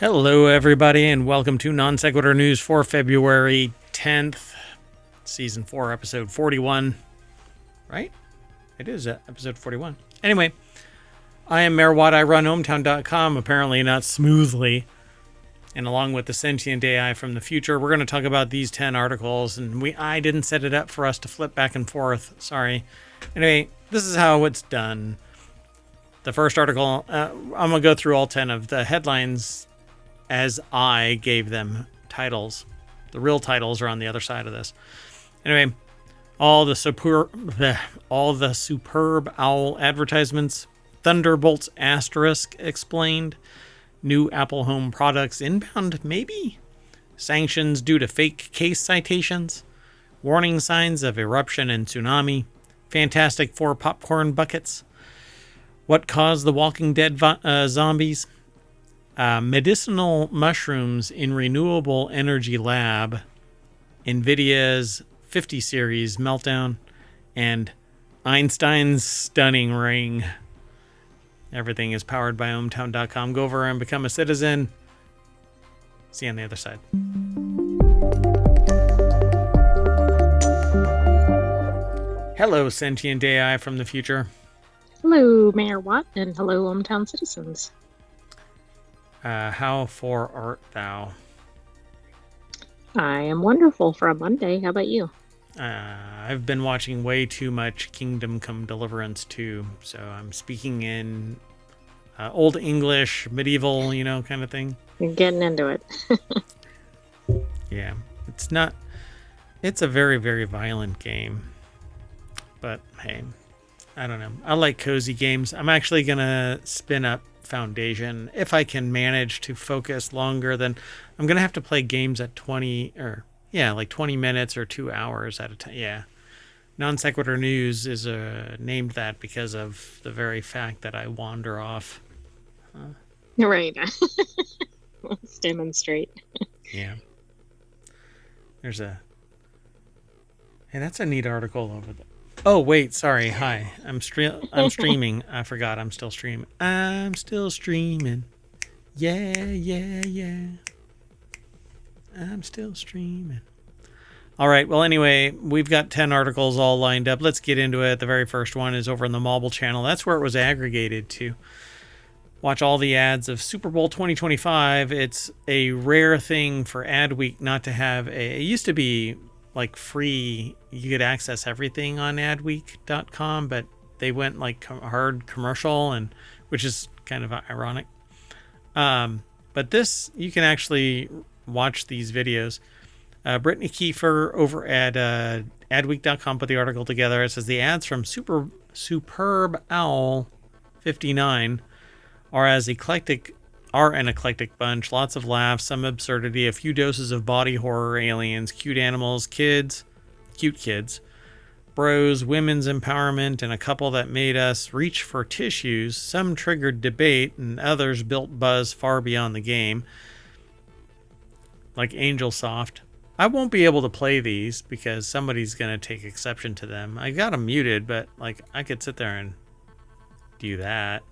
Hello, everybody, and welcome to Non Sequitur News for February 10th, Season 4, Episode 41. Right? It is Episode 41. Anyway, I am Mayor Watt. I run ohmtown.com, apparently not smoothly. And along with the sentient AI from the future, we're going to talk about these 10 articles. And I didn't set it up for us to flip back and forth. Sorry. Anyway, this is how it's done. The first article, I'm going to go through all 10 of the headlines as I gave them titles. The real titles are on the other side of this. Anyway, all the superb owl advertisements, Thunderbolts asterisk explained, new Apple Home products inbound maybe, sanctions due to fake case citations, warning signs of eruption and tsunami, Fantastic Four popcorn buckets, what caused the Walking Dead zombies, medicinal mushrooms in renewable energy lab, NVIDIA's 50 series meltdown, and Einstein's stunning ring. Everything is powered by ohmtown.com. Go over and become a citizen. See you on the other side. Hello, sentient AI from the future. Hello, Mayor Watt, and hello, hometown citizens. How for art thou? I am wonderful for a Monday. How about you? I've been watching way too much Kingdom Come Deliverance 2, so I'm speaking in Old English, medieval, kind of thing. You're getting into it. Yeah, it's a very, very violent game, but hey, I don't know. I like cozy games. I'm actually going to spin up Foundation if I can manage to focus longer. Then I'm gonna have to play games at 20 minutes or 2 hours at a time. Yeah, Non Sequitur News is named that because of the very fact that I wander off. Right. Let's demonstrate. Yeah, hey, that's a neat article over there. Oh, wait, sorry. Hi. I'm streaming. I forgot I'm still streaming. I'm still streaming. Yeah. I'm still streaming. All right. Well, anyway, we've got 10 articles all lined up. Let's get into it. The very first one is over on the mobile channel. That's where it was aggregated to. Watch all the ads of Super Bowl 2025. It's a rare thing for Ad Week not to have it used to be like free, you could access everything on adweek.com, but they went like hard commercial, and which is kind of ironic. But this, you can actually watch these videos. Brittany Kiefer over at adweek.com put the article together. It says the ads from Superb Owl 59 are an eclectic bunch. Lots of laughs, some absurdity, a few doses of body horror, aliens, cute animals, cute kids, bros, women's empowerment, and a couple that made us reach for tissues. Some triggered debate, and others built buzz far beyond the game, like Angel Soft. I won't be able to play these because somebody's going to take exception to them. I got them muted, but I could sit there and do that.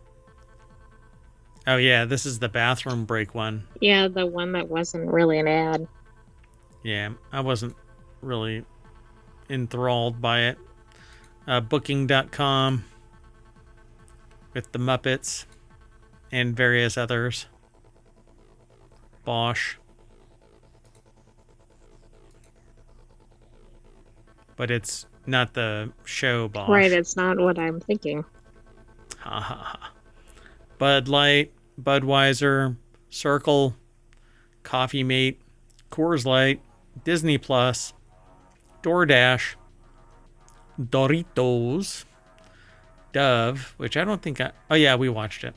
Oh, yeah, this is the bathroom break one. Yeah, the one that wasn't really an ad. Yeah, I wasn't really enthralled by it. Booking.com with the Muppets and various others. Bosch. But it's not the show Bosch. Right, it's not what I'm thinking. Ha ha ha. Bud Light, Budweiser, Circle, Coffee Mate, Coors Light, Disney Plus, DoorDash, Doritos, Dove, which I don't think oh yeah, we watched it.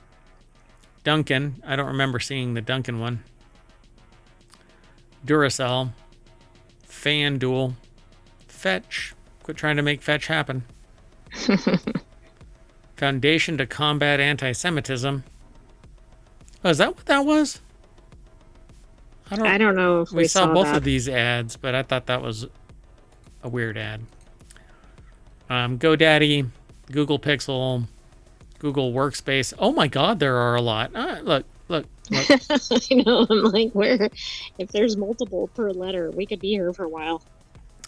Dunkin', I don't remember seeing the Dunkin' one. Duracell, FanDuel, Fetch, quit trying to make Fetch happen. Foundation to Combat Anti-Semitism. Oh, is that what that was? I don't know if we saw both that. of these ads, but I thought that was a weird ad. GoDaddy, Google Pixel, Google Workspace. Oh my God, there are a lot. Look, Look. I know. I'm like, where? If there's multiple per letter, we could be here for a while.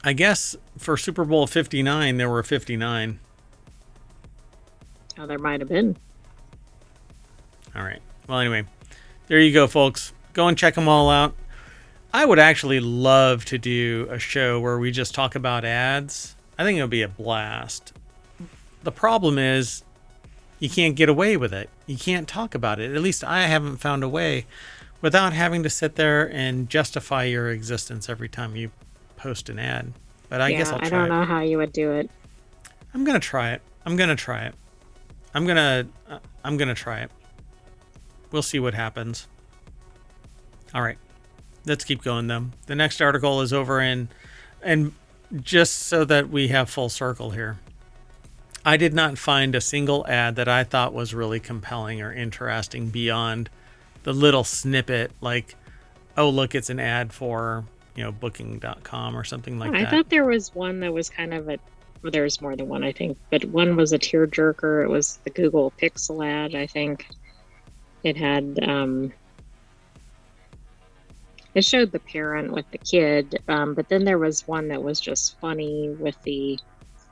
I guess for Super Bowl 59, there were 59. Oh, there might have been. All right. Well, anyway, there you go, folks. Go and check them all out. I would actually love to do a show where we just talk about ads. I think it would be a blast. The problem is you can't get away with it. You can't talk about it. At least I haven't found a way without having to sit there and justify your existence every time you post an ad. But I guess I'll try it. I don't know how you would do it. I'm going to try it. I'm going to try it. We'll see what happens. All right. Let's keep going, though. The next article is over and just so that we have full circle here, I did not find a single ad that I thought was really compelling or interesting beyond the little snippet like, oh, look, it's an ad for, booking.com or something like that. I thought there was one that was kind of there was more than one, I think, but one was a tearjerker. It was the Google Pixel ad, I think. It had, it showed the parent with the kid, but then there was one that was just funny with the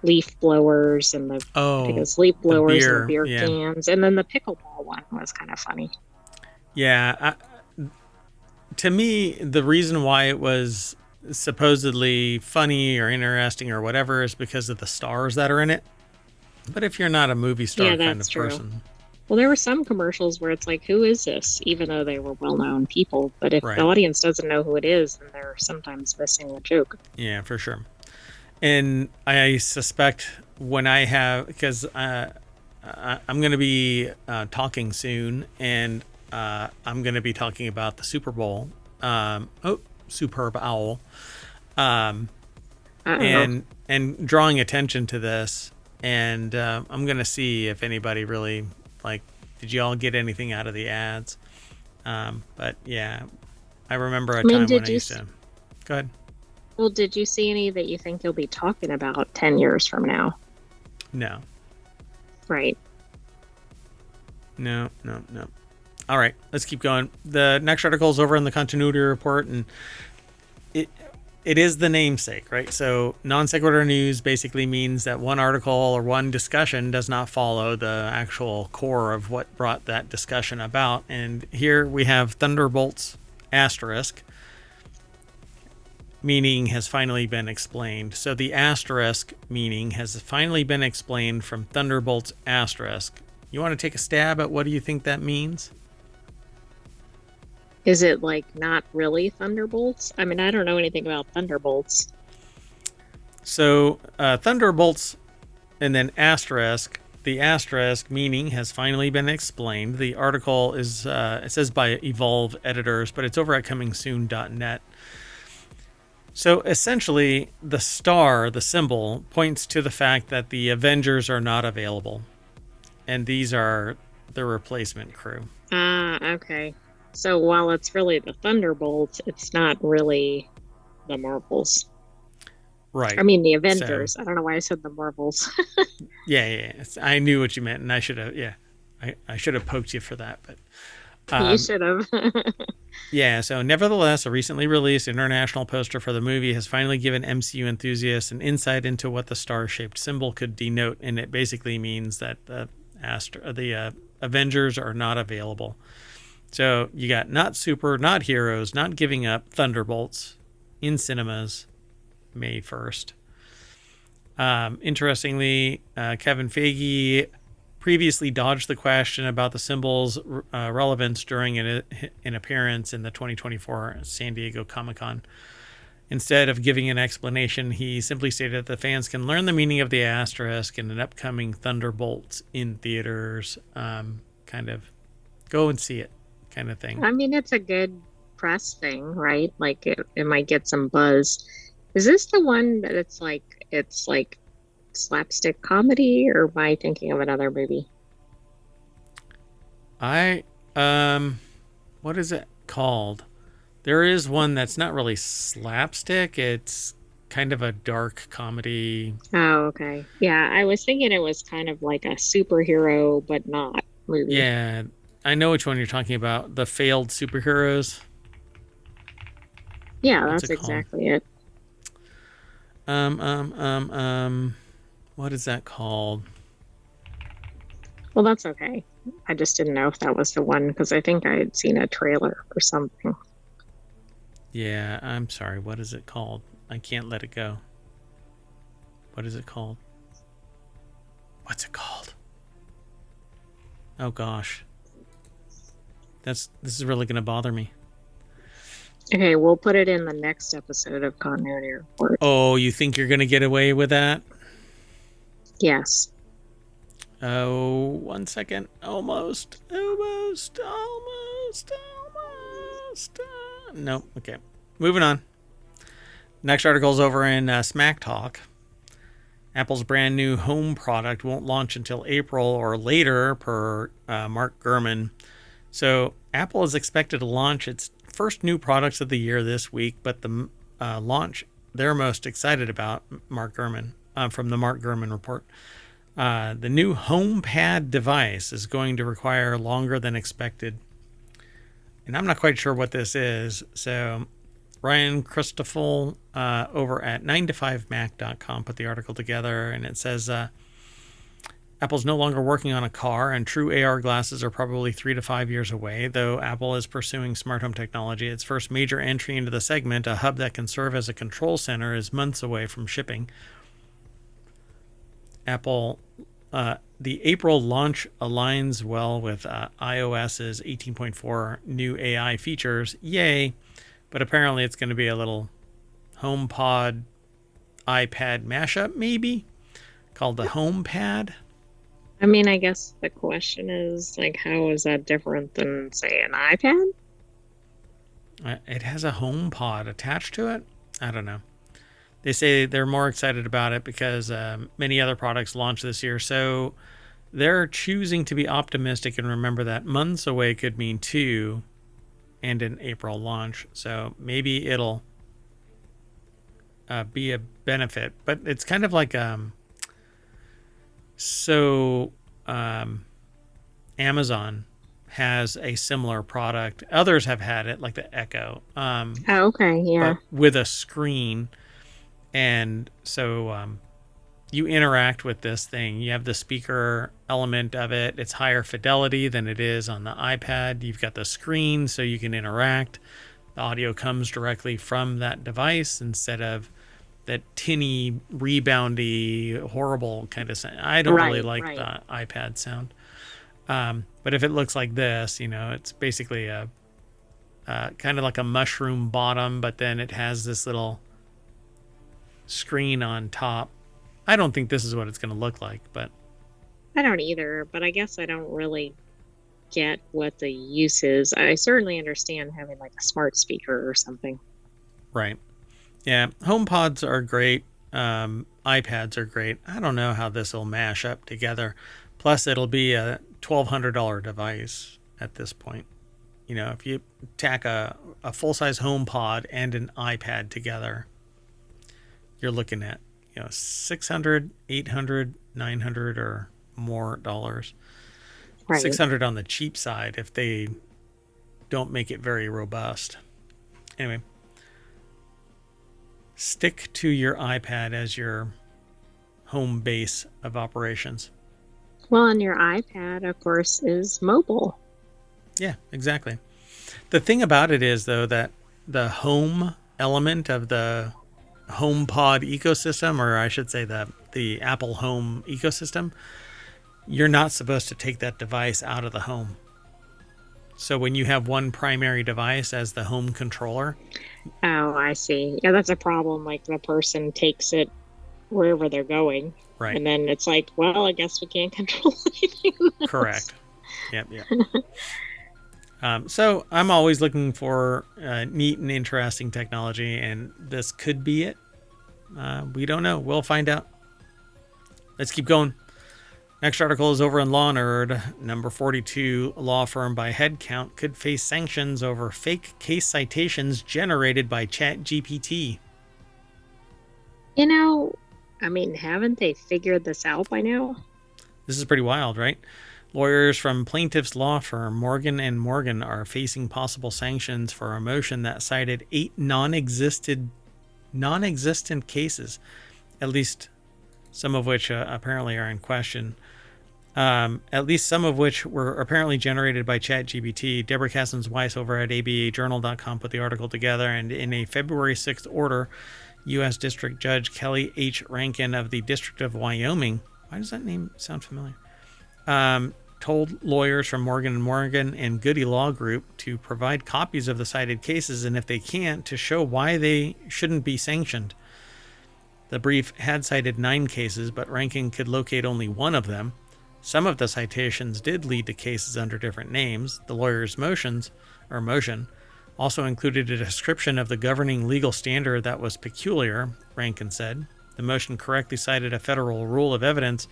leaf blowers and I think it was leaf blowers and the beer cans. And then the pickleball one was kind of funny. Yeah. To me, the reason why it was supposedly funny or interesting or whatever is because of the stars that are in it. But if you're not a movie star kind of person. Well, there were some commercials where it's like, who is this? Even though they were well-known people. But if the audience doesn't know who it is, then they're sometimes missing the joke. Yeah, for sure. And I suspect when I have, because I'm going to be talking soon, and I'm going to be talking about the Super Bowl. Superb Owl. And drawing attention to this. And I'm going to see if anybody really, did you all get anything out of the ads? But yeah, I remember a time when I used to. Go ahead. Well, did you see any that you think you'll be talking about 10 years from now? No. Right. No. All right, let's keep going. The next article is over in the continuity report, and it is the namesake, right? So non sequitur news basically means that one article or one discussion does not follow the actual core of what brought that discussion about. And here we have Thunderbolts asterisk, meaning has finally been explained. So the asterisk meaning has finally been explained from Thunderbolts asterisk. You want to take a stab at what do you think that means? Is it not really Thunderbolts? I mean, I don't know anything about Thunderbolts. So Thunderbolts and then asterisk. The asterisk meaning has finally been explained. The article is, it says by Evolve Editors, but it's over at comingsoon.net. So essentially, the star, the symbol, points to the fact that the Avengers are not available. And these are the replacement crew. Okay. So while it's really the Thunderbolts, it's not really the Marvels. Right. I mean, the Avengers. So, I don't know why I said the Marvels. Yeah. I knew what you meant, and I should have, I should have poked you for that, but... you should have. Yeah, so nevertheless, a recently released international poster for the movie has finally given MCU enthusiasts an insight into what the star-shaped symbol could denote, and it basically means that the Avengers are not available. So you got not super, not heroes, not giving up, Thunderbolts in cinemas May 1st. Interestingly, Kevin Feige previously dodged the question about the symbol's relevance during an appearance in the 2024 San Diego Comic-Con. Instead of giving an explanation, he simply stated that the fans can learn the meaning of the asterisk in an upcoming Thunderbolts in theaters. Kind of go and see it kind of thing. I mean, it's a good press thing, right? It might get some buzz. Is this the one that it's like slapstick comedy, or am I thinking of another movie? What is it called? There is one that's not really slapstick. It's kind of a dark comedy. Oh, okay. Yeah, I was thinking it was kind of like a superhero, but not movie. Yeah, I know which one you're talking about. The failed superheroes. Yeah, that's exactly it. What is that called? Well, that's okay. I just didn't know if that was the one because I think I had seen a trailer or something. Yeah, I'm sorry. What is it called? I can't let it go. What is it called? What's it called? Oh gosh. This is really going to bother me. Okay, we'll put it in the next episode of Continuity Report. Oh, you think you're going to get away with that? Yes. Oh, 1 second. Almost. Nope. Okay. Moving on. Next article is over in Smack Talk. Apple's brand new home product won't launch until April or later, per Mark Gurman. So Apple is expected to launch its first new products of the year this week, but the launch they're most excited about, Mark Gurman, from the Mark Gurman report. The new HomePad device is going to require longer than expected. And I'm not quite sure what this is. So Ryan Christoffel over at 9to5mac.com put the article together, and it says Apple's no longer working on a car, and true AR glasses are probably 3 to 5 years away, though Apple is pursuing smart home technology. Its first major entry into the segment, a hub that can serve as a control center, is months away from shipping. Apple, the April launch aligns well with iOS's 18.4 new AI features. Yay! But apparently it's going to be a little HomePod iPad mashup, maybe, called the HomePad. I mean, I guess the question is, like, how is that different than, say, an iPad? It has a HomePod attached to it. I don't know. They say they're more excited about it because many other products launched this year. So they're choosing to be optimistic and remember that months away could mean 2 and an April launch. So maybe it'll be a benefit. But it's kind of like Amazon has a similar product. Others have had it, like the Echo. Okay, yeah. But with a screen. And so you interact with this thing. You have the speaker element of it. It's higher fidelity than it is on the iPad. You've got the screen so you can interact. The audio comes directly from that device instead of that tinny, reboundy, horrible kind of sound. I don't really like the iPad sound. But if it looks like this, it's basically a kind of like a mushroom bottom, but then it has this little screen on top. I don't think this is what it's going to look like, but I don't either, but I guess I don't really get what the use is. I certainly understand having like a smart speaker or something. Right. Yeah. HomePods are great. iPads are great. I don't know how this will mash up together. Plus, it'll be a $1,200 device at this point. If you tack a full-size HomePod and an iPad together, you're looking at, $600, $800, $900 or more dollars. Right. $600 on the cheap side if they don't make it very robust. Anyway, stick to your iPad as your home base of operations. Well, and your iPad, of course, is mobile. Yeah, exactly. The thing about it is, though, that the home element of the HomePod ecosystem, or I should say the Apple Home ecosystem, you're not supposed to take that device out of the home. So when you have one primary device as the home controller. Oh, I see. Yeah, that's a problem. Like the person takes it wherever they're going. Right. And then it's like, well, I guess we can't control anything else. Correct. Yep. So I'm always looking for neat and interesting technology, and this could be it. We don't know. We'll find out. Let's keep going. Next article is over in Law Nerd. Number 42, law firm by headcount could face sanctions over fake case citations generated by ChatGPT. I mean, haven't they figured this out by now? This is pretty wild, right? Lawyers from plaintiff's law firm Morgan & Morgan are facing possible sanctions for a motion that cited 8 non-existent cases, at least some of which apparently are in question. At least some of which were apparently generated by ChatGPT. Deborah Kassens-Weiss over at abajournal.com put the article together, and in a February 6th order, U.S. District Judge Kelly H. Rankin of the District of Wyoming, why does that name sound familiar? Told lawyers from Morgan & Morgan and Goody Law Group to provide copies of the cited cases, and if they can't, to show why they shouldn't be sanctioned. The brief had cited 9 cases, but Rankin could locate only one of them. Some of the citations did lead to cases under different names. The lawyer's motion also included a description of the governing legal standard that was peculiar, Rankin said. The motion correctly cited a federal rule of evidence,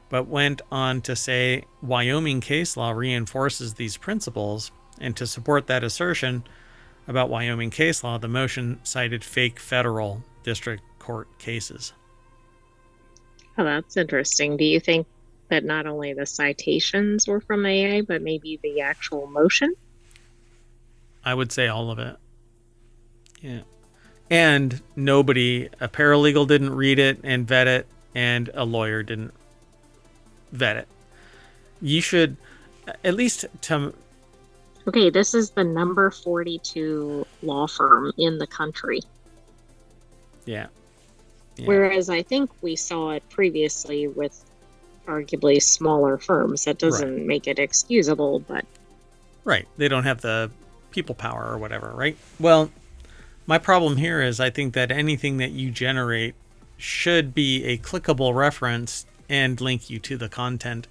but went on to say Wyoming case law reinforces these principles, and to support that assertion about Wyoming case law, the motion cited fake federal district court cases. Oh, that's interesting. Do you think that not only the citations were from AI, but maybe the actual motion? I would say all of it. Yeah. And a paralegal didn't read it and vet it, and a lawyer didn't vet it. You should, at least to... Okay, this is the number 42 law firm in the country. Yeah. Whereas I think we saw it previously with arguably smaller firms. That doesn't make it excusable, but... Right. They don't have the people power or whatever, right? Well, my problem here is I think that anything that you generate should be a clickable reference and link you to the content.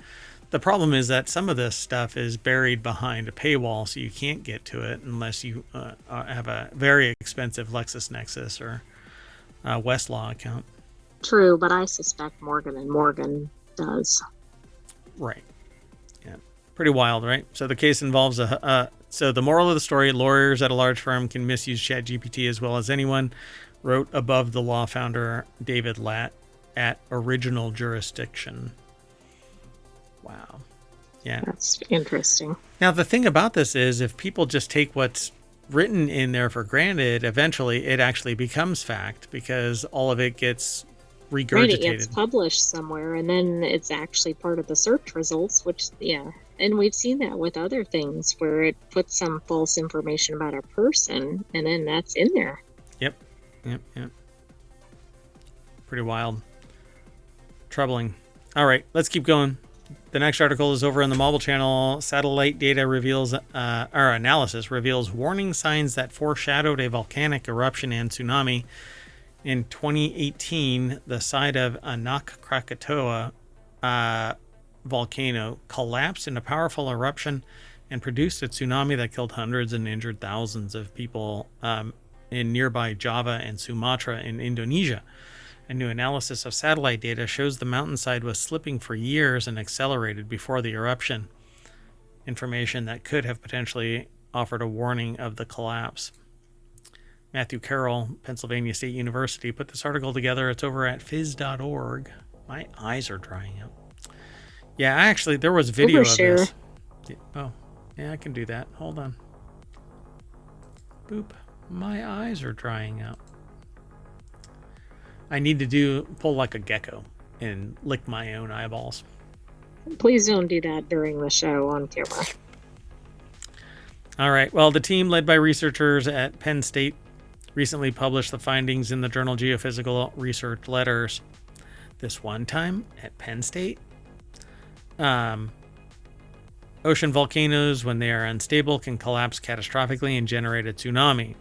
The problem is that some of this stuff is buried behind a paywall, so you can't get to it unless you have a very expensive LexisNexis or Westlaw account. True, but I suspect Morgan & Morgan does. Right. Yeah. Pretty wild, right? So the case involves so the moral of the story, lawyers at a large firm can misuse ChatGPT as well as anyone, wrote above the law founder David Latt at Original Jurisdiction. Wow. Yeah. That's interesting. Now, the thing about this is if people just take what's written in there for granted, eventually it actually becomes fact because all of it gets regurgitated. Right, it gets published somewhere, and then it's actually part of the search results, which, yeah. And we've seen that with other things where it puts some false information about a person, and then that's in there. Yep. Pretty wild. Troubling. All right, let's keep going. The next article is over on the Mobile Channel. Satellite data analysis reveals warning signs that foreshadowed a volcanic eruption and tsunami. In 2018, the site of Anak Krakatoa volcano collapsed in a powerful eruption and produced a tsunami that killed hundreds and injured thousands of people in nearby Java and Sumatra in Indonesia. A new analysis of satellite data shows the mountainside was slipping for years and accelerated before the eruption. Information that could have potentially offered a warning of the collapse. Matthew Carroll, Pennsylvania State University, put this article together. It's over at phys.org. My eyes are drying out. Yeah, actually, there was video of this. Oh, yeah, I can do that. Hold on. Boop. My eyes are drying out. I need to pull like a gecko and lick my own eyeballs. Please don't do that during the show on camera. All right. Well, the team led by researchers at Penn State recently published the findings in the journal Geophysical Research Letters. This one time at Penn State. Ocean volcanoes, when they are unstable, can collapse catastrophically and generate a tsunami.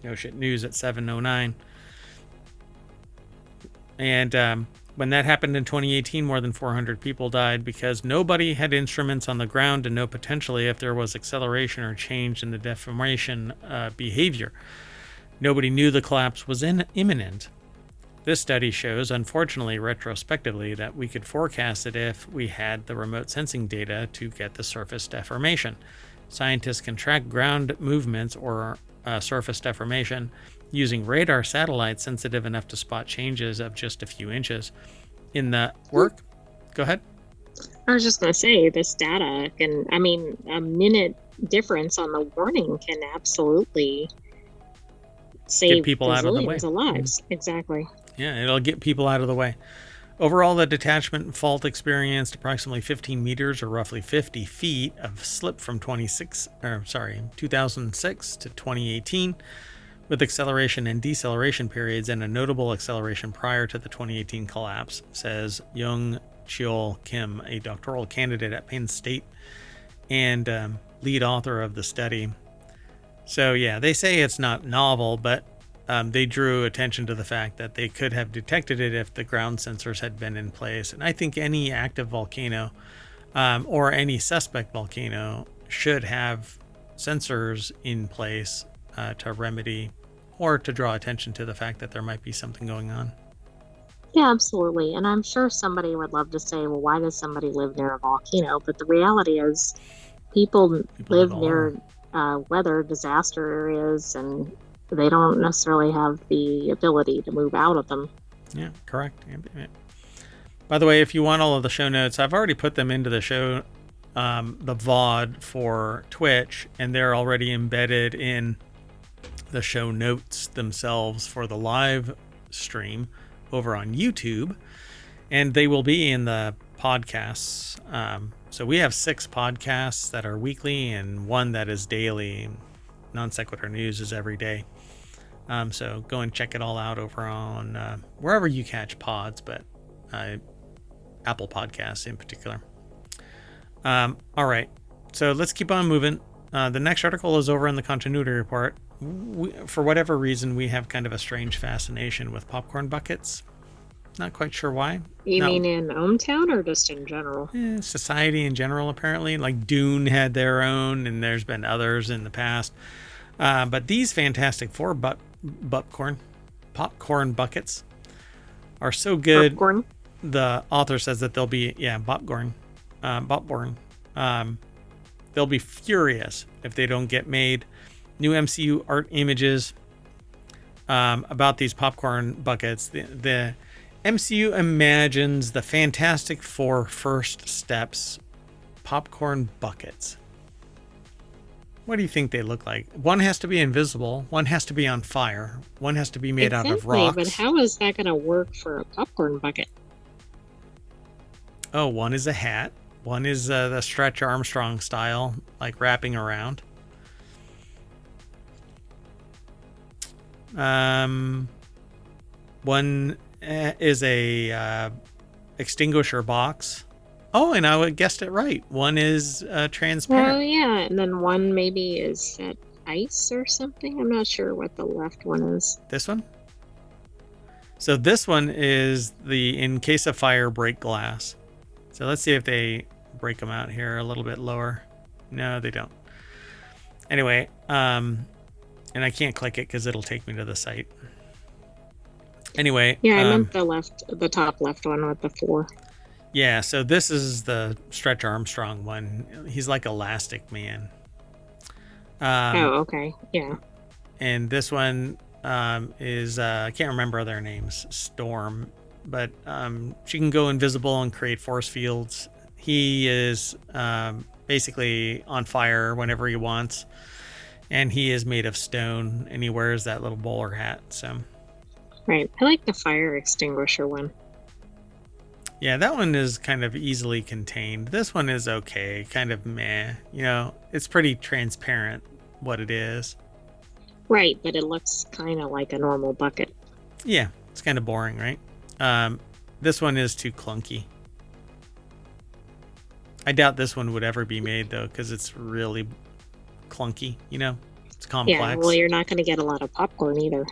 Ocean News at 7:09. And when that happened in 2018, more than 400 people died because nobody had instruments on the ground to know potentially if there was acceleration or change in the deformation behavior. Nobody knew the collapse was imminent. This study shows, unfortunately, retrospectively, that we could forecast it if we had the remote sensing data to get the surface deformation. Scientists can track ground movements or surface deformation using radar satellites sensitive enough to spot changes of just a few inches. In the work, go ahead. I was just going to say this data can, I mean, a minute difference on the warning can absolutely Get save people out of the way. gazillions of lives. Exactly. Yeah, it'll get people out of the way. Overall, the detachment fault experienced approximately 15 meters, or roughly 50 feet, of slip from 2006 to 2018, with acceleration and deceleration periods and a notable acceleration prior to the 2018 collapse, says Young Cheol Kim, a doctoral candidate at Penn State and lead author of the study. So, yeah, they say it's not novel, but they drew attention to the fact that they could have detected it if the ground sensors had been in place. And I think any active volcano or any suspect volcano should have sensors in place to remedy or to draw attention to the fact that there might be something going on. Yeah, absolutely. And I'm sure somebody would love to say, well, why does somebody live near a volcano? But the reality is, people live near weather disaster areas and they don't necessarily have the ability to move out of them. Yeah, correct. Yeah. By the way, if you want all of the show notes, I've already put them into the show, the VOD for Twitch, and they're already embedded in the show notes themselves for the live stream over on YouTube, and they will be in the podcasts. So we have 6 podcasts that are weekly and 1 that is daily. Non Sequitur News is every day. So go and check it all out over on wherever you catch pods, but Apple Podcasts in particular. All right, so let's keep on moving. The next article is over in the continuity report. For whatever reason, we have kind of a strange fascination with popcorn buckets. Not quite sure why. You mean in ohmTown or just in general? Society in general, apparently. Like Dune had their own, and there's been others in the past. But these Fantastic Four popcorn buckets are so good. Popcorn? The author says that they'll be, popcorn. They'll be furious if they don't get made. New MCU art images about these popcorn buckets. The MCU imagines the Fantastic Four first steps popcorn buckets. What do you think they look like? One has to be invisible. One has to be on fire. One has to be made out of rocks. But how is that going to work for a popcorn bucket? Oh, one is a hat. One is the Stretch Armstrong style, like wrapping around. One is a extinguisher box. Oh, and I guessed it right. One is transparent. Oh, yeah. And then one maybe is set ice or something. I'm not sure what the left one is. This one? So this one is the in case of fire break glass. So let's see if they break them out here a little bit lower. No, they don't. Anyway, and I can't click it because it'll take me to the site. Anyway. Yeah, I meant the top left one with the 4. Yeah, so this is the Stretch Armstrong one. He's like Elastic Man. Oh, okay. Yeah. And this one is, I can't remember their names, Storm. But she can go invisible and create force fields. He is basically on fire whenever he wants. And he is made of stone, and he wears that little bowler hat. So, right. I like the fire extinguisher one. Yeah, that one is kind of easily contained. This one is okay, kind of meh. You know, it's pretty transparent what it is. Right, but it looks kind of like a normal bucket. Yeah, it's kind of boring, right? This one is too clunky. I doubt this one would ever be made, though, because it's really clunky, you know? It's complex. Yeah, well, you're not going to get a lot of popcorn either.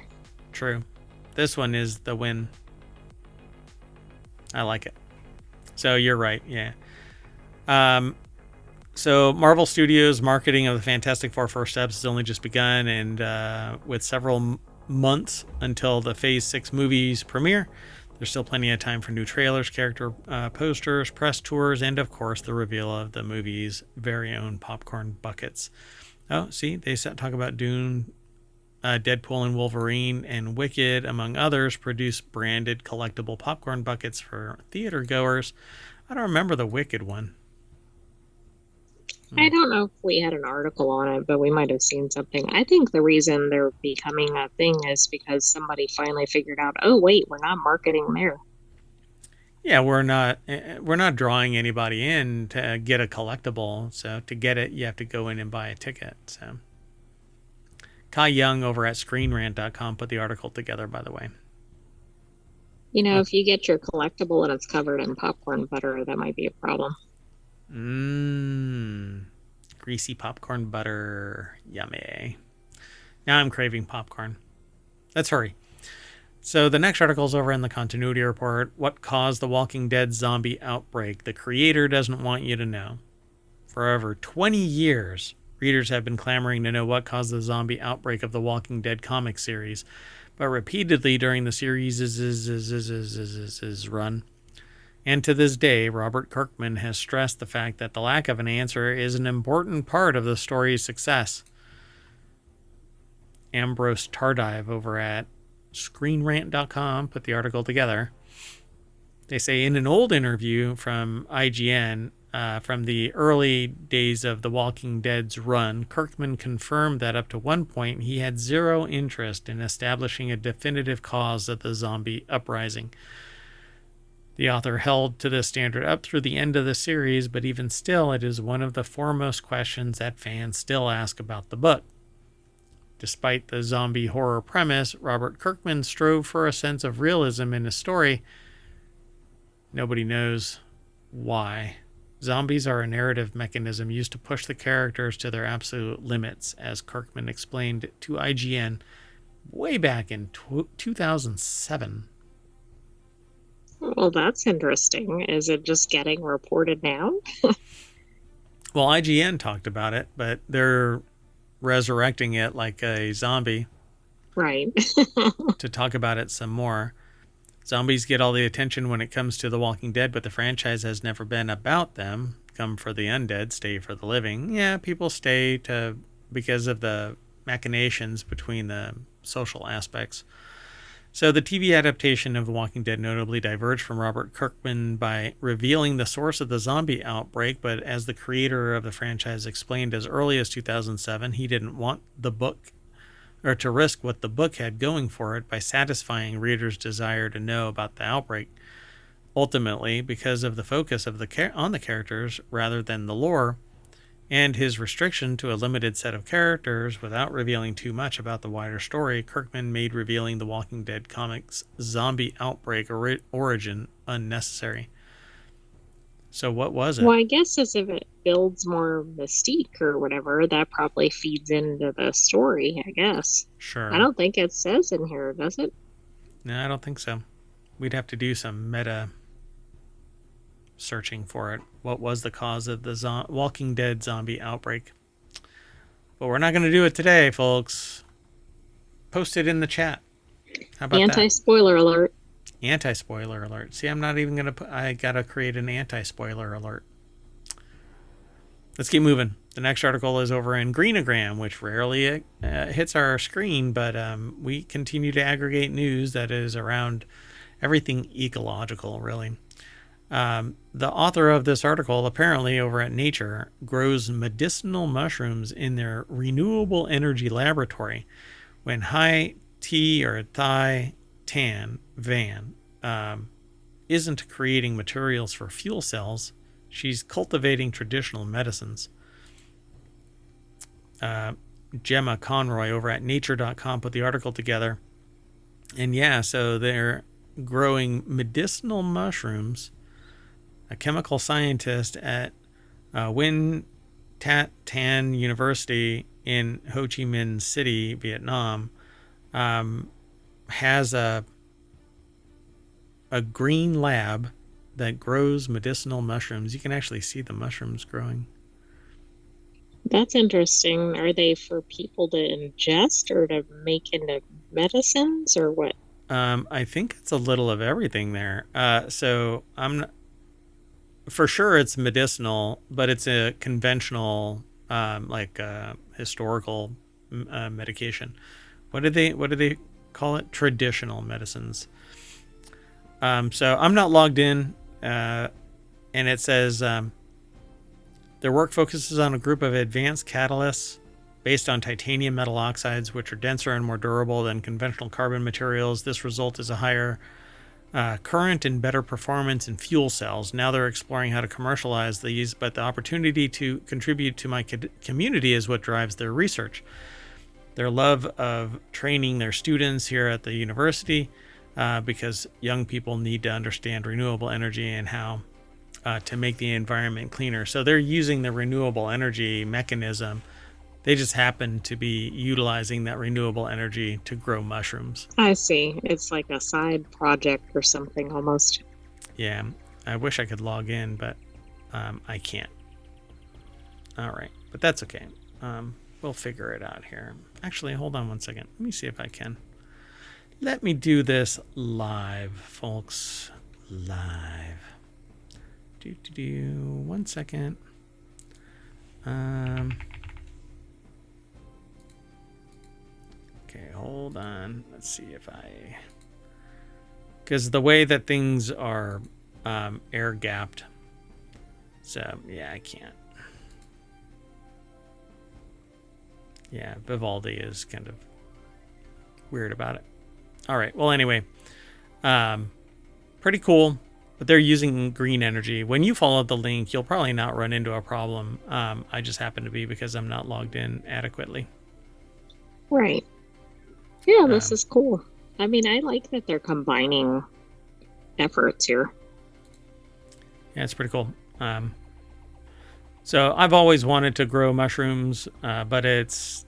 True. This one is the win. I like it. So you're right, yeah. So Marvel Studios' marketing of the Fantastic Four First Steps has only just begun, and with several months until the Phase 6 movies premiere, there's still plenty of time for new trailers, character posters, press tours, and of course the reveal of the movie's very own popcorn buckets. Oh, see, they talk about Dune, Deadpool and Wolverine, and Wicked, among others, produce branded collectible popcorn buckets for theater goers. I don't remember the Wicked one. I don't know if we had an article on it, but we might have seen something. I think the reason they're becoming a thing is because somebody finally figured out, oh, wait, we're not marketing there. Yeah, we're not drawing anybody in to get a collectible. So to get it, you have to go in and buy a ticket. So Kai Young over at ScreenRant.com put the article together, by the way. You know, if you get your collectible and it's covered in popcorn butter, that might be a problem. Greasy popcorn butter. Yummy. Now I'm craving popcorn. Let's hurry. So the next article is over in the continuity report. What caused the Walking Dead zombie outbreak? The creator doesn't want you to know. For over 20 years, readers have been clamoring to know what caused the zombie outbreak of the Walking Dead comic series. But repeatedly during the series' run, and to this day, Robert Kirkman has stressed the fact that the lack of an answer is an important part of the story's success. Ambrose Tardive over at ScreenRant.com put the article together. They say in an old interview from IGN from the early days of The Walking Dead's run, Kirkman confirmed that up to one point he had zero interest in establishing a definitive cause of the zombie uprising. The author held to this standard up through the end of the series, but even still, it is one of the foremost questions that fans still ask about the book. Despite the zombie horror premise, Robert Kirkman strove for a sense of realism in his story. Nobody knows why. Zombies are a narrative mechanism used to push the characters to their absolute limits, as Kirkman explained to IGN way back in 2007. Well, that's interesting. Is it just getting reported now? Well, IGN talked about it, but they're resurrecting it like a zombie. Right. To talk about it some more. Zombies get all the attention when it comes to The Walking Dead, but the franchise has never been about them. Come for the undead, stay for the living. Yeah, people stay because of the machinations between the social aspects. So the TV adaptation of The Walking Dead notably diverged from Robert Kirkman by revealing the source of the zombie outbreak, but as the creator of the franchise explained as early as 2007, he didn't want the book or to risk what the book had going for it by satisfying readers' desire to know about the outbreak. Ultimately, because of the focus of on the characters rather than the lore, and his restriction to a limited set of characters without revealing too much about the wider story, Kirkman made revealing the Walking Dead comics' zombie outbreak origin unnecessary. So what was it? Well, I guess as if it builds more mystique or whatever, that probably feeds into the story, I guess. Sure. I don't think it says in here, does it? No, I don't think so. We'd have to do some meta searching for it. What was the cause of the Walking Dead zombie outbreak? But we're not going to do it today, folks. Post it in the chat. How about Anti-spoiler alert. Anti-spoiler alert. See, I'm not even going to I got to create an anti-spoiler alert. Let's keep moving. The next article is over in Greenagram, which rarely hits our screen, but we continue to aggregate news that is around everything ecological, really. The author of this article, apparently over at Nature, grows medicinal mushrooms in their renewable energy laboratory when Hai T or Thai Tan Van isn't creating materials for fuel cells. She's cultivating traditional medicines. Gemma Conroy over at nature.com put the article together. And yeah, so they're growing medicinal mushrooms. A chemical scientist at Win Tat Tan University in Ho Chi Minh City, Vietnam, has a green lab that grows medicinal mushrooms. You can actually see the mushrooms growing. That's interesting. Are they for people to ingest or to make into medicines or what? I think it's a little of everything there. So I'm not, for sure it's medicinal, but it's a conventional, historical medication. What do they call it? Traditional medicines. So I'm not logged in. and it says their work focuses on a group of advanced catalysts based on titanium metal oxides, which are denser and more durable than conventional carbon materials. This result is a higher current and better performance in fuel cells. Now they're exploring how to commercialize these, but the opportunity to contribute to my community is what drives their research. Their love of training their students here at the university, because young people need to understand renewable energy and how to make the environment cleaner. So they're using the renewable energy mechanism. They just happen to be utilizing that renewable energy to grow mushrooms. I see. It's like a side project or something almost. Yeah, I wish I could log in, but I can't. All right, but that's okay. We'll figure it out here. Actually, hold on one second. Let me see if I can. Let me do this live, folks. Live. 1 second. Okay, hold on. Let's see if I... Because the way that things are air gapped. So, yeah, I can't. Yeah, Vivaldi is kind of weird about it. All right, well, anyway. Pretty cool. But they're using green energy. When you follow the link, you'll probably not run into a problem. I just happen to be because I'm not logged in adequately. Right. Yeah, this is cool. I mean, I like that they're combining efforts here. Yeah, it's pretty cool. So I've always wanted to grow mushrooms, but it's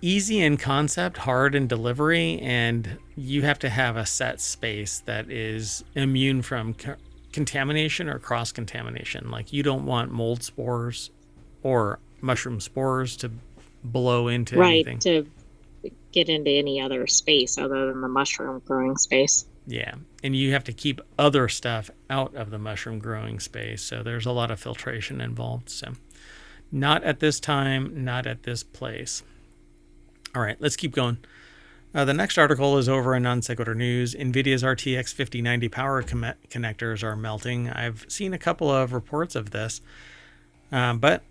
easy in concept, hard in delivery, and you have to have a set space that is immune from contamination or cross-contamination. Like, you don't want mold spores or mushroom spores to blow into anything. Right, to get into any other space other than the mushroom growing space. Yeah, and you have to keep other stuff out of the mushroom growing space, so there's a lot of filtration involved. So not at this time, not at this place. All right, let's keep going. The next article is over in Non Sequitur News. NVIDIA's RTX 5090 power connectors are melting. I've seen a couple of reports of this, but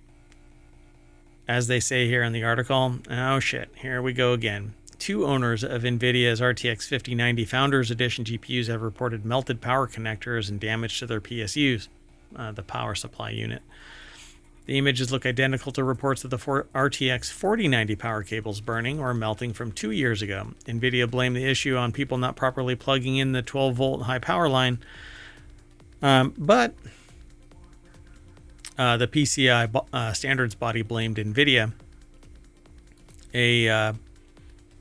as they say here in the article, oh shit, here we go again. 2 owners of NVIDIA's RTX 5090 Founders Edition GPUs have reported melted power connectors and damage to their PSUs, the power supply unit. The images look identical to reports of the RTX 4090 power cables burning or melting from 2 years ago. NVIDIA blamed the issue on people not properly plugging in the 12-volt high power line, but the PCI standards body blamed NVIDIA. A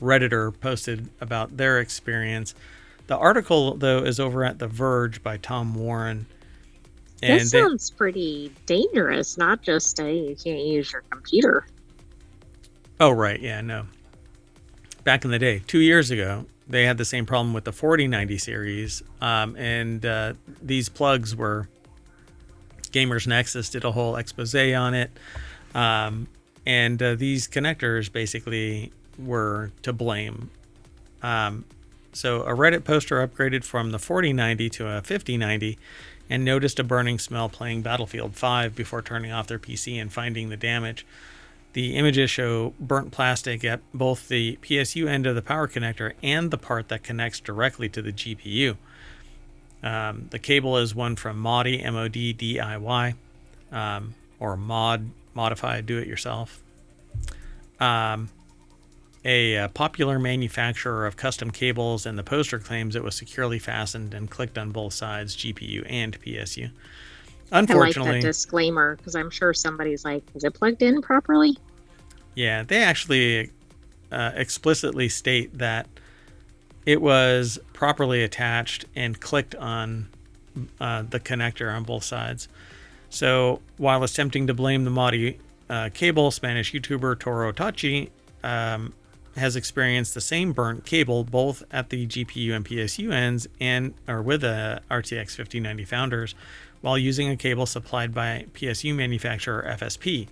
Redditor posted about their experience. The article, though, is over at The Verge by Tom Warren. And this sounds pretty dangerous, not just you can't use your computer. Oh, right. Yeah, no. Back in the day, 2 years ago, they had the same problem with the 4090 series. And these plugs were... Gamers Nexus did a whole expose on it. And these connectors basically were to blame. So a Reddit poster upgraded from the 4090 to a 5090 and noticed a burning smell playing Battlefield 5 before turning off their PC and finding the damage. The images show burnt plastic at both the PSU end of the power connector and the part that connects directly to the GPU. The cable is one from Modi, M-O-D-D-I-Y, or Modify, do it yourself. A popular manufacturer of custom cables, and the poster claims it was securely fastened and clicked on both sides, GPU and PSU. Unfortunately, I like that disclaimer, because I'm sure somebody's like, is it plugged in properly? Yeah, they actually explicitly state that it was properly attached and clicked on the connector on both sides. So while attempting to blame the Modi cable, Spanish YouTuber Toro Tachi has experienced the same burnt cable both at the GPU and PSU ends or with the RTX 5090 Founders while using a cable supplied by PSU manufacturer FSP.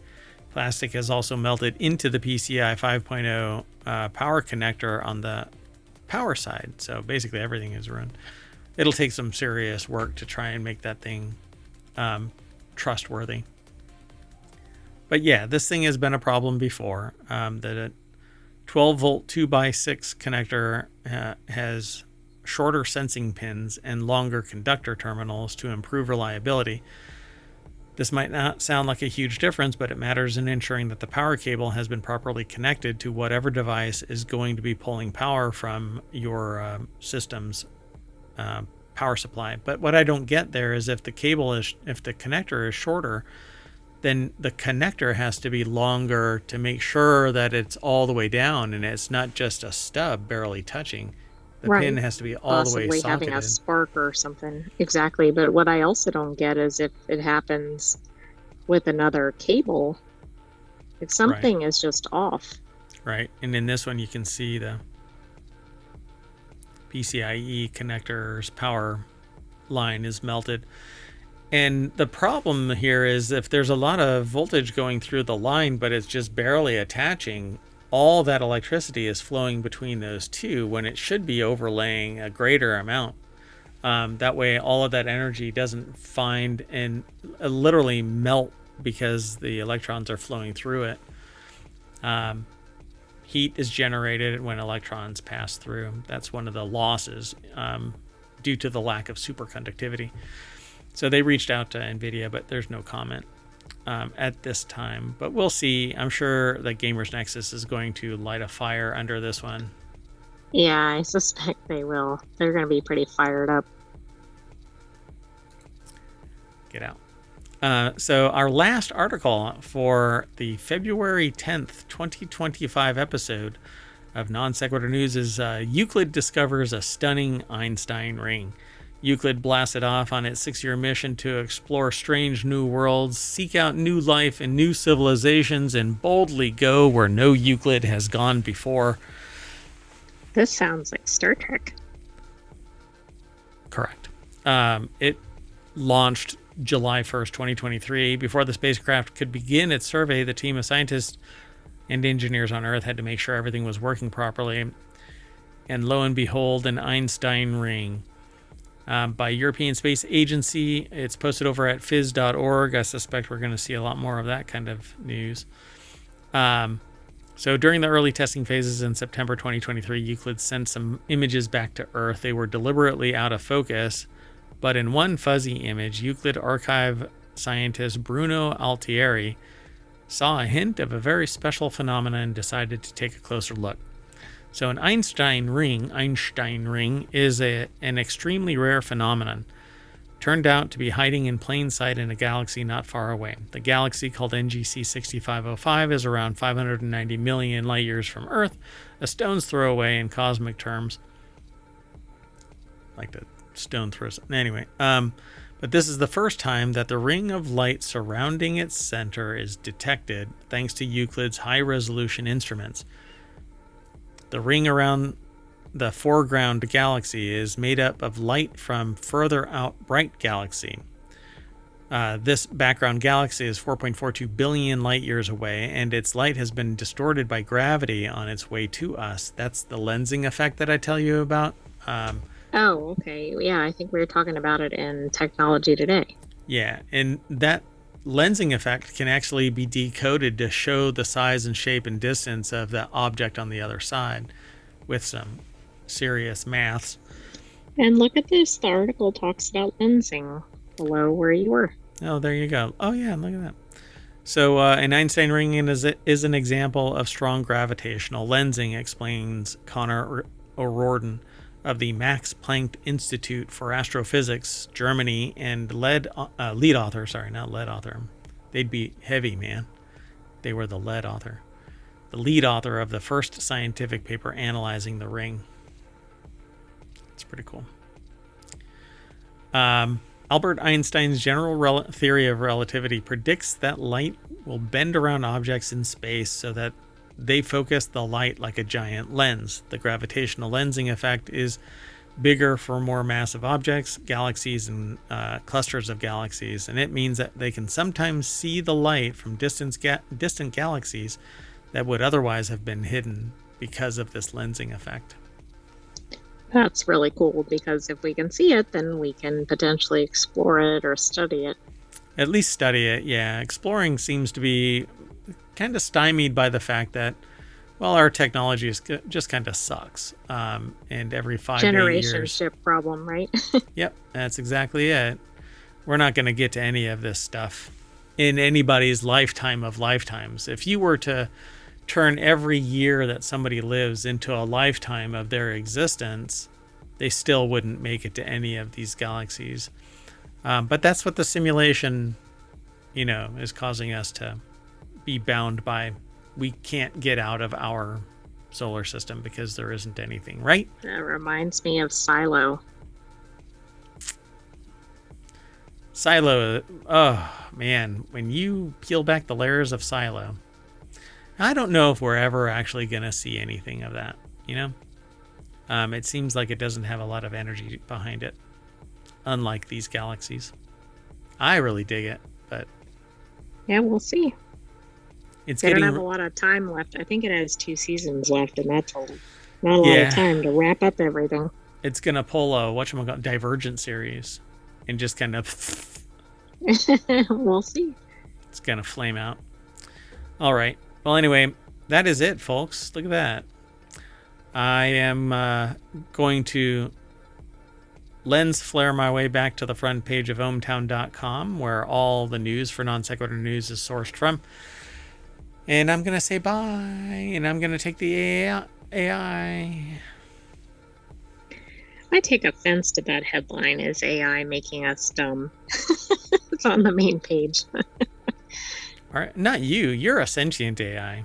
Plastic has also melted into the PCI 5.0 power connector on the power side, so basically everything is ruined. it'll take some serious work to try and make that thing trustworthy. But yeah, this thing has been a problem before. That a 12 volt 2x6 connector has shorter sensing pins and longer conductor terminals to improve reliability. This might not sound like a huge difference, but it matters in ensuring that the power cable has been properly connected to whatever device is going to be pulling power from your system's power supply. But what I don't get there is if the connector is shorter, then the connector has to be longer to make sure that it's all the way down and it's not just a stub barely touching. The pin has to be all the way socketed. Possibly having a spark or something. Exactly. But what I also don't get is if it happens with another cable, if something is just off. Right. And in this one, you can see the PCIe connector's power line is melted. And the problem here is if there's a lot of voltage going through the line, but it's just barely attaching, all that electricity is flowing between those two when it should be overlaying a greater amount. That way, all of that energy doesn't find and literally melt because the electrons are flowing through it. Heat is generated when electrons pass through. That's one of the losses due to the lack of superconductivity. So they reached out to NVIDIA, but there's no comment at this time. But we'll see. I'm sure that Gamers Nexus is going to light a fire under this one. Yeah, I suspect they will. They're going to be pretty fired up. Get out. So our last article for the February 10th, 2025 episode of Non Sequitur News is Euclid discovers a stunning Einstein ring. Euclid blasted off on its 6-year mission to explore strange new worlds, seek out new life and new civilizations, and boldly go where no Euclid has gone before. This sounds like Star Trek. Correct. It launched July 1st, 2023. Before the spacecraft could begin its survey, the team of scientists and engineers on Earth had to make sure everything was working properly. And lo and behold, an Einstein ring. By European Space Agency. It's posted over at phys.org. I suspect we're going to see a lot more of that kind of news. So during the early testing phases in September 2023, Euclid sent some images back to Earth. They were deliberately out of focus, but in one fuzzy image, Euclid archive scientist Bruno Altieri saw a hint of a very special phenomenon and decided to take a closer look. So an Einstein ring is an extremely rare phenomenon. Turned out to be hiding in plain sight in a galaxy not far away. The galaxy, called NGC 6505, is around 590 million light years from Earth, a stone's throw away in cosmic terms. Like the stone throws. Anyway, but this is the first time that the ring of light surrounding its center is detected thanks to Euclid's high-resolution instruments. The ring around the foreground galaxy is made up of light from further out bright galaxy. This background galaxy is 4.42 billion light years away, and its light has been distorted by gravity on its way to us. That's the lensing effect that I tell you about. Oh, okay. Yeah, I think we were talking about it in Technology Today. Yeah, and that lensing effect can actually be decoded to show the size and shape and distance of the object on the other side with some serious maths. And look at this. The article talks about lensing below where you were. Oh, there you go. Oh, yeah, look at that. So an Einstein ring is an example of strong gravitational lensing, explains Connor O'Riordan of the Max Planck Institute for Astrophysics, Germany, and lead author. They'd be heavy, man. They were the lead author. The lead author of the first scientific paper analyzing the ring. It's pretty cool. Albert Einstein's general theory of relativity predicts that light will bend around objects in space so that they focus the light like a giant lens. The gravitational lensing effect is bigger for more massive objects, galaxies, and clusters of galaxies, and it means that they can sometimes see the light from distant galaxies that would otherwise have been hidden because of this lensing effect. That's really cool, because if we can see it, then we can potentially explore it or study it. At least study it, yeah. Exploring seems to be kind of stymied by the fact that, well, our technology is just kind of sucks. And every 5 to 8 years. Generationship problem, right? Yep, that's exactly it. We're not going to get to any of this stuff in anybody's lifetime of lifetimes. If you were to turn every year that somebody lives into a lifetime of their existence, they still wouldn't make it to any of these galaxies. But that's what the simulation, is causing us to be bound by. We can't get out of our solar system because there isn't anything, right? That reminds me of Silo. Silo, oh man, when you peel back the layers of Silo, I don't know if we're ever actually going to see anything of that, It seems like it doesn't have a lot of energy behind it, unlike these galaxies. I really dig it, but... Yeah, we'll see. They don't have a lot of time left. I think it has 2 seasons left, and that's not a lot of time to wrap up everything. It's going to pull a, Divergent series and just kind of... We'll see. It's going to flame out. All right. Well, anyway, that is it, folks. Look at that. I am going to lens flare my way back to the front page of ohmtown.com, where all the news for Non Sequitur News is sourced from. And I'm going to say bye, and I'm going to take the AI. I take offense to that headline, is AI making us dumb? It's on the main page. All right, not you. You're a sentient AI.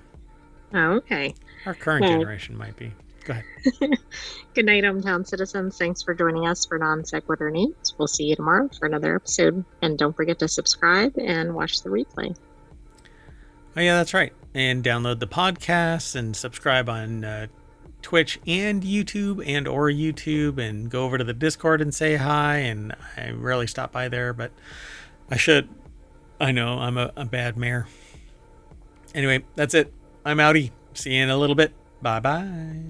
Oh, okay. Our current generation might be. Go ahead. Good night, hometown citizens. Thanks for joining us for Non Sequitur News. We'll see you tomorrow for another episode. And don't forget to subscribe and watch the replay. Oh, yeah, that's right. And download the podcast and subscribe on Twitch and YouTube or YouTube, and go over to the Discord and say hi. And I rarely stop by there, but I should. I know I'm a bad mayor. Anyway, that's it. I'm outie. See you in a little bit. Bye-bye.